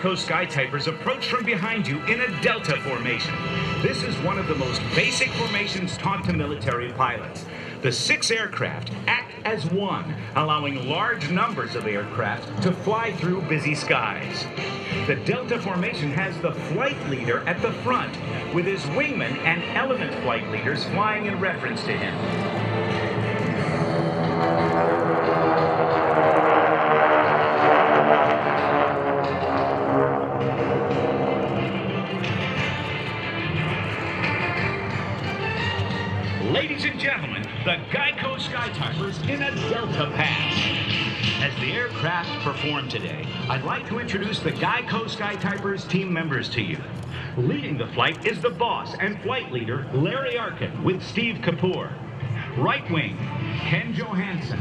GEICO Skytypers approach from behind you in a delta formation. This is one of the most basic formations taught to military pilots. The 6 aircraft act as one, allowing large numbers of aircraft to fly through busy skies. The delta formation has the flight leader at the front, with his wingman and element flight leaders flying in reference to him. Ladies and gentlemen, the GEICO Skytypers in a delta pass. As the aircraft perform today, I'd like to introduce the GEICO Skytypers team members to you. Leading the flight is the boss and flight leader, Larry Arkin, with Steve Kapoor. Right wing, Ken Johansson.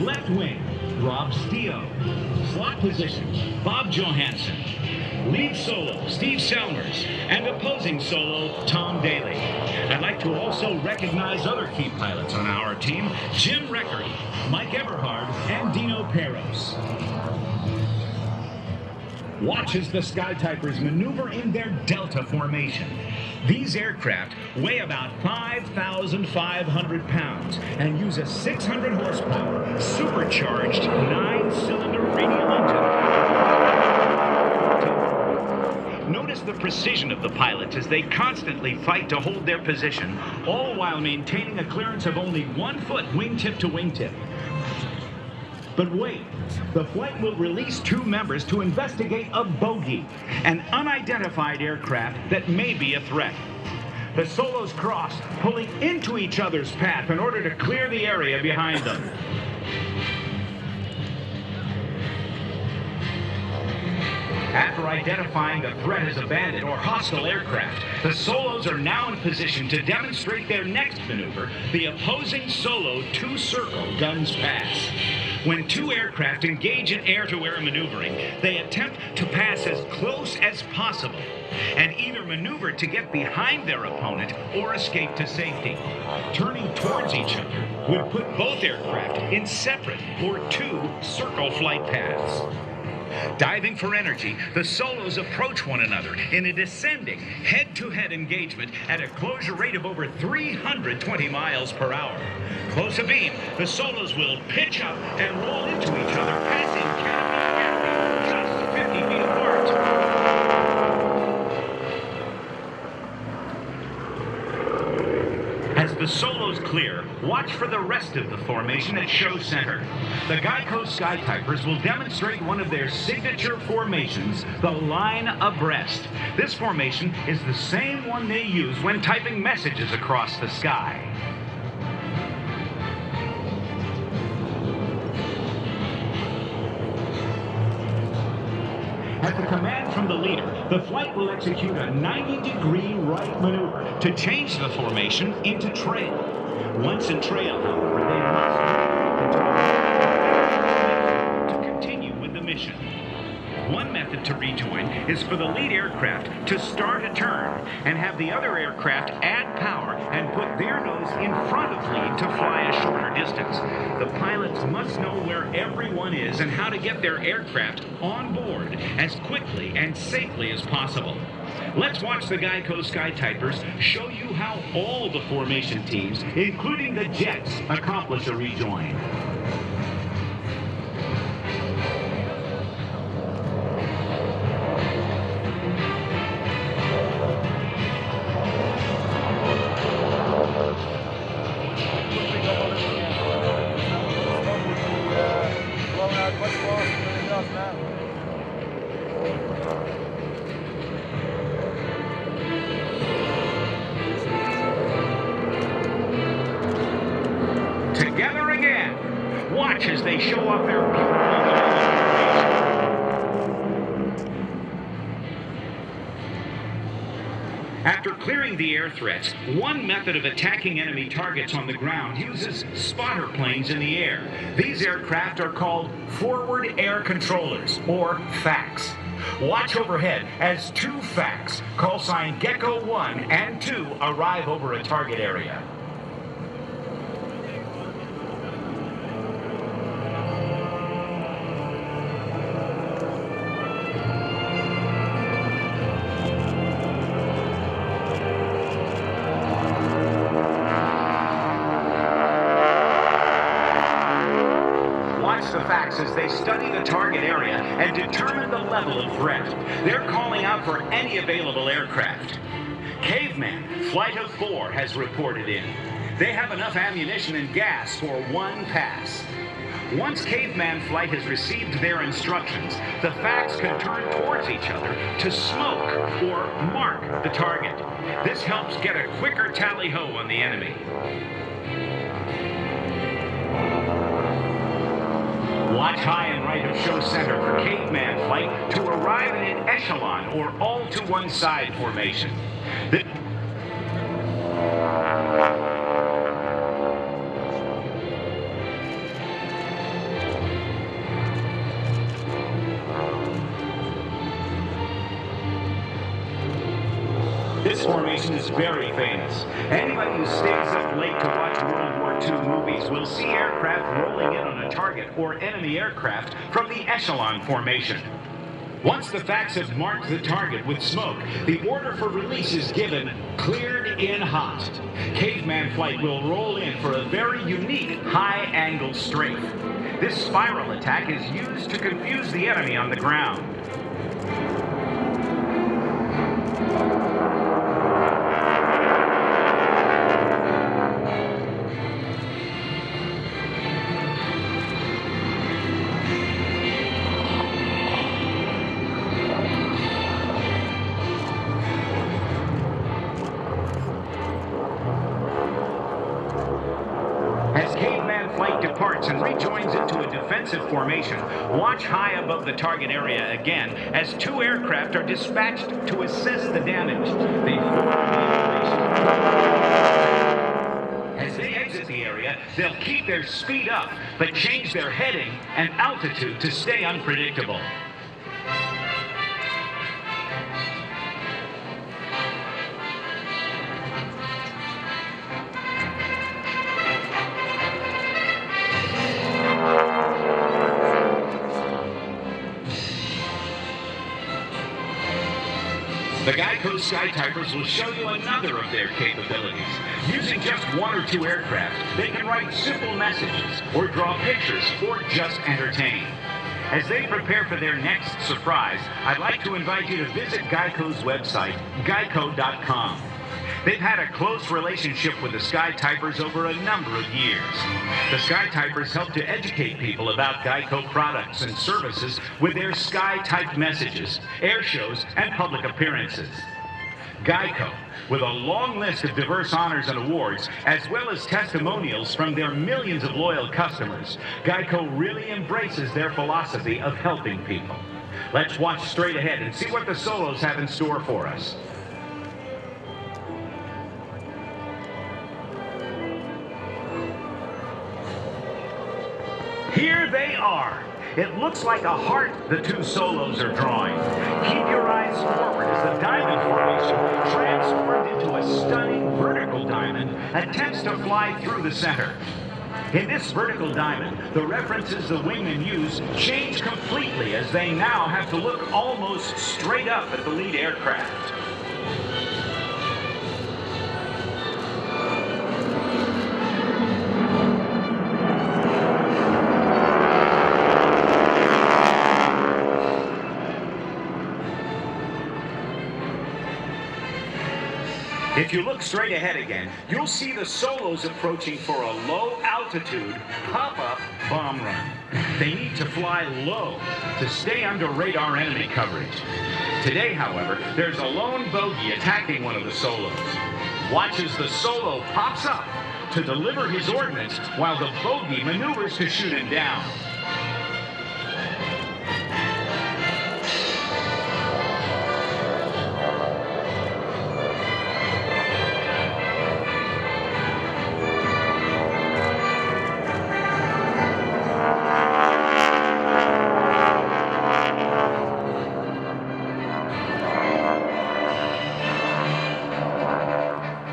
Left wing, Rob Steo. Slot position, Bob Johansson. Lead solo, Steve Selmers, and opposing solo, Tom Daly. I'd like to also recognize other key pilots on our team, Jim Reckery, Mike Eberhard, and Dino Peros. Watch as the Skytypers maneuver in their delta formation. These aircraft weigh about 5,500 pounds and use a 600 horsepower, supercharged 9-cylinder radial engine. Notice the precision of the pilots as they constantly fight to hold their position, all while maintaining a clearance of only 1 foot wingtip to wingtip. But wait, the flight will release 2 members to investigate a bogey, an unidentified aircraft that may be a threat. The solos cross, pulling into each other's path in order to clear the area behind them. After identifying the threat as a bandit or hostile aircraft, the solos are now in position to demonstrate their next maneuver, the opposing solo 2-circle guns pass. When 2 aircraft engage in air-to-air maneuvering, they attempt to pass as close as possible and either maneuver to get behind their opponent or escape to safety. Turning towards each other would put both aircraft in separate or 2-circle flight paths. Diving for energy, the solos approach one another in a descending head-to-head engagement at a closure rate of over 320 miles per hour. Close abeam, the solos will pitch up and roll into each other, passing canopy just 50 feet apart. As the solos clear, watch for the rest of the formation at show center. The GEICO Skytypers will demonstrate one of their signature formations, the line abreast. This formation is the same one they use when typing messages across the sky. At the command from the leader, the flight will execute a 90-degree right maneuver to change the formation into trail. Once in trail, however, they must move into to continue with the mission. One method to rejoin is for the lead aircraft to start a turn and have the other aircraft add power and put their nose in front of lead to fly a shorter distance. The pilots must know where everyone is and how to get their aircraft on board as quickly and safely as possible. Let's watch the GEICO Skytypers show you how all the formation teams, including the jets, accomplish a rejoin. Together again. Watch as they show off their beautiful. After clearing the air threats, one method of attacking enemy targets on the ground uses spotter planes in the air. These aircraft are called forward air controllers, or FACs. Watch overhead as 2 FACs, call sign Gecko 1 and 2, arrive over a target area. watch the facts as they study the target area and determine the level of threat. They're calling out for any available aircraft. Caveman, Flight of 4, has reported in. They have enough ammunition and gas for one pass. Once Caveman Flight has received their instructions, the facts can turn towards each other to smoke or mark the target. This helps get a quicker tally-ho on the enemy. Watch high and right of show center for Caveman Flight to arrive in an echelon or all-to-one-side formation. This formation is very famous. Anybody who stays up late to watch World War II movies will see aircraft rolling in on a target or enemy aircraft from the echelon formation. Once the facts have marked the target with smoke, the order for release is given, cleared in hot. Caveman Flight will roll in for a very unique high-angle strafe. This spiral attack is used to confuse the enemy on the ground. As Caveman Flight departs and rejoins into a defensive formation, watch high above the target area again as two aircraft are dispatched to assess the damage. They form the information. As they exit the area, they'll keep their speed up, but change their heading and altitude to stay unpredictable. The GEICO Skytypers will show you another of their capabilities. Using just one or two aircraft, they can write simple messages, or draw pictures, or just entertain. As they prepare for their next surprise, I'd like to invite you to visit GEICO's website, geico.com. They've had a close relationship with the Skytypers over a number of years. The Skytypers help to educate people about GEICO products and services with their Skytyped messages, air shows, and public appearances. GEICO, with a long list of diverse honors and awards, as well as testimonials from their millions of loyal customers, GEICO really embraces their philosophy of helping people. Let's watch straight ahead and see what the solos have in store for us. Here they are. It looks like a heart the two solos are drawing. Keep your eyes forward as the diamond formation, transformed into a stunning vertical diamond, attempts to fly through the center. In this vertical diamond, the references the wingmen use change completely as they now have to look almost straight up at the lead aircraft. If you look straight ahead again, you'll see the solos approaching for a low-altitude pop-up bomb run. They need to fly low to stay under radar enemy coverage. Today, however, there's a lone bogey attacking one of the solos. Watch as the solo pops up to deliver his ordnance while the bogey maneuvers to shoot him down.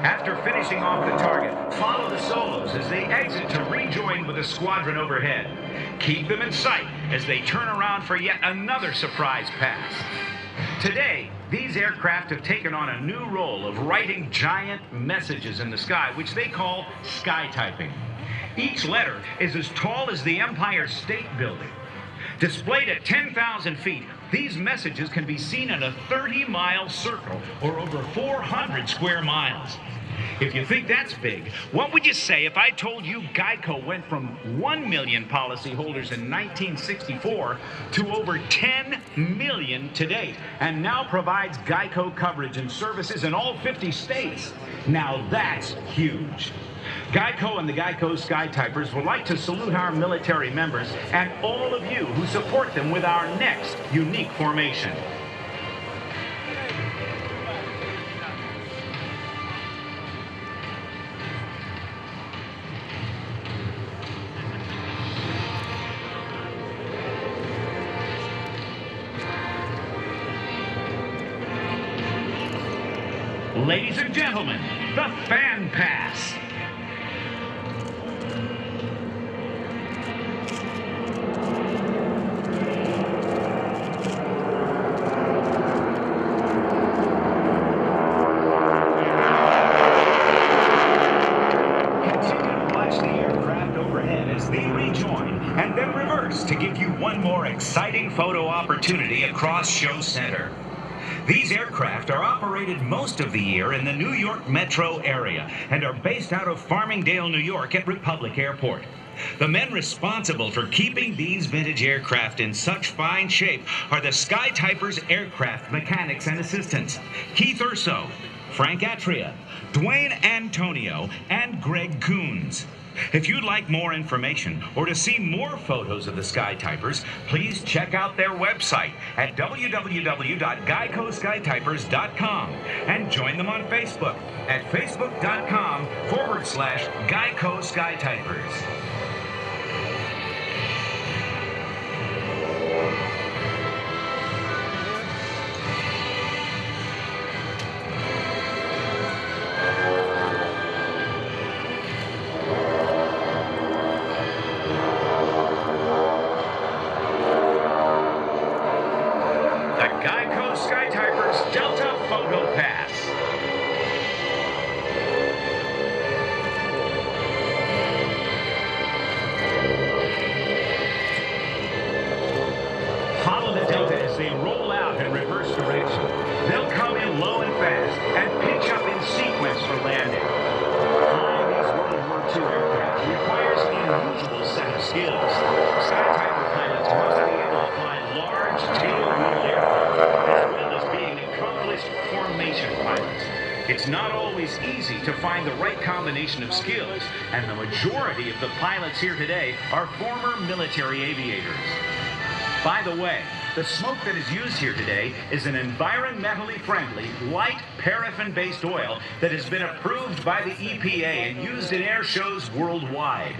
After finishing off the target, follow the solos as they exit to rejoin with the squadron overhead. Keep them in sight as they turn around for yet another surprise pass. Today, these aircraft have taken on a new role of writing giant messages in the sky, which they call Skytyping. Each letter is as tall as the Empire State Building. Displayed at 10,000 feet, these messages can be seen in a 30-mile circle, or over 400 square miles. If you think that's big, what would you say if I told you GEICO went from 1 million policyholders in 1964 to over 10 million to date, and now provides GEICO coverage and services in all 50 states? Now that's huge. GEICO and the GEICO Skytypers would like to salute our military members and all of you who support them with our next unique formation. Ladies and gentlemen, the Fan Pass. And then reverse to give you one more exciting photo opportunity across Show Center. These aircraft are operated most of the year in the New York metro area and are based out of Farmingdale, New York at Republic Airport. The men responsible for keeping these vintage aircraft in such fine shape are the Skytypers aircraft mechanics and assistants, Keith Urso, Frank Atria, Dwayne Antonio, and Greg Coons. If you'd like more information or to see more photos of the Skytypers, please check out their website at www.geicoskytypers.com and join them on Facebook at facebook.com/GEICO Skytypers. GEICO Skytypers Delta Photo Pass. Follow the Delta as they roll out in reverse direction. They'll come in low and fast and pitch up in sequence for landing. Flying these World War II aircraft requires an unusual set of skills. Skytyper pilots must be able to fly large tail-wheel aircraft, as well as being accomplished formation pilots. It's not always easy to find the right combination of skills, and the majority of the pilots here today are former military aviators. By the way, the smoke that is used here today is an environmentally friendly, light paraffin-based oil that has been approved by the EPA and used in air shows worldwide.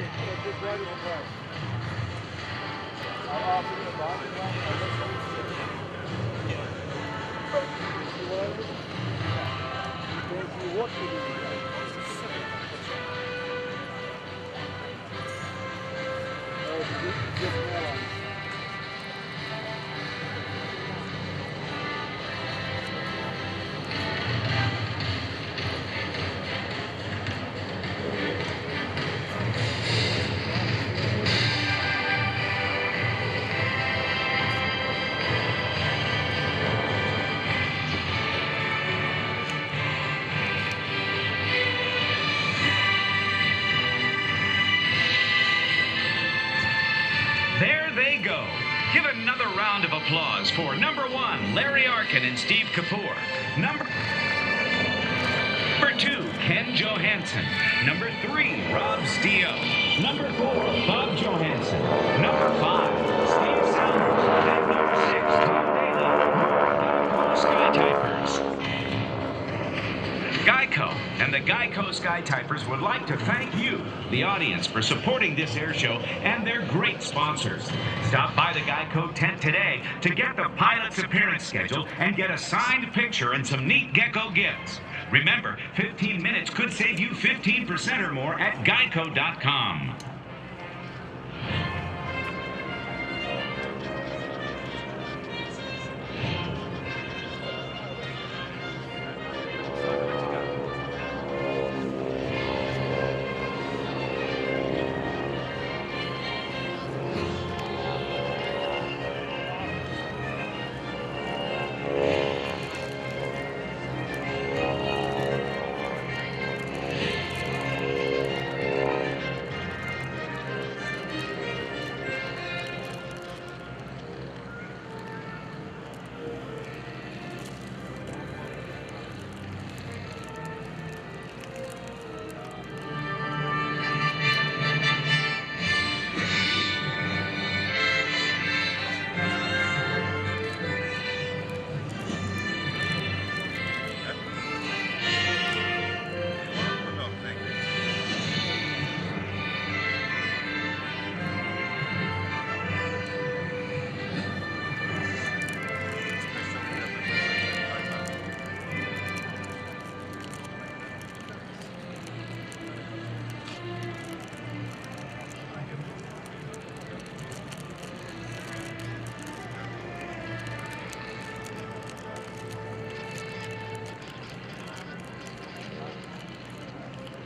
There they go. Give another round of applause for number 1, Larry Arkin and Steve Kapoor. Number 2, Ken Johansson. Number 3, Rob Stio. Number 4, Bob Johansson. Number 5, Steve Saunders. And number 6, Tom Daly. Skytypers. GEICO and the GEICO Skytypers would like to thank you, the audience, for supporting this air show and their great sponsors. Stop by the GEICO tent today to get the pilot's appearance schedule and get a signed picture and some neat gecko gifts. Remember, 15 minutes could save you 15% or more at geico.com.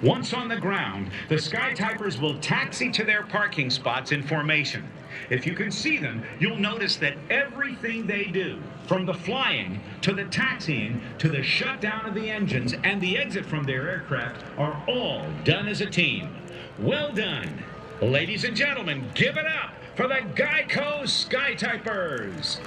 Once on the ground, the Skytypers will taxi to their parking spots in formation. If you can see them, you'll notice that everything they do, from the flying to the taxiing to the shutdown of the engines and the exit from their aircraft, are all done as a team. Well done. Ladies and gentlemen, give it up for the GEICO Skytypers.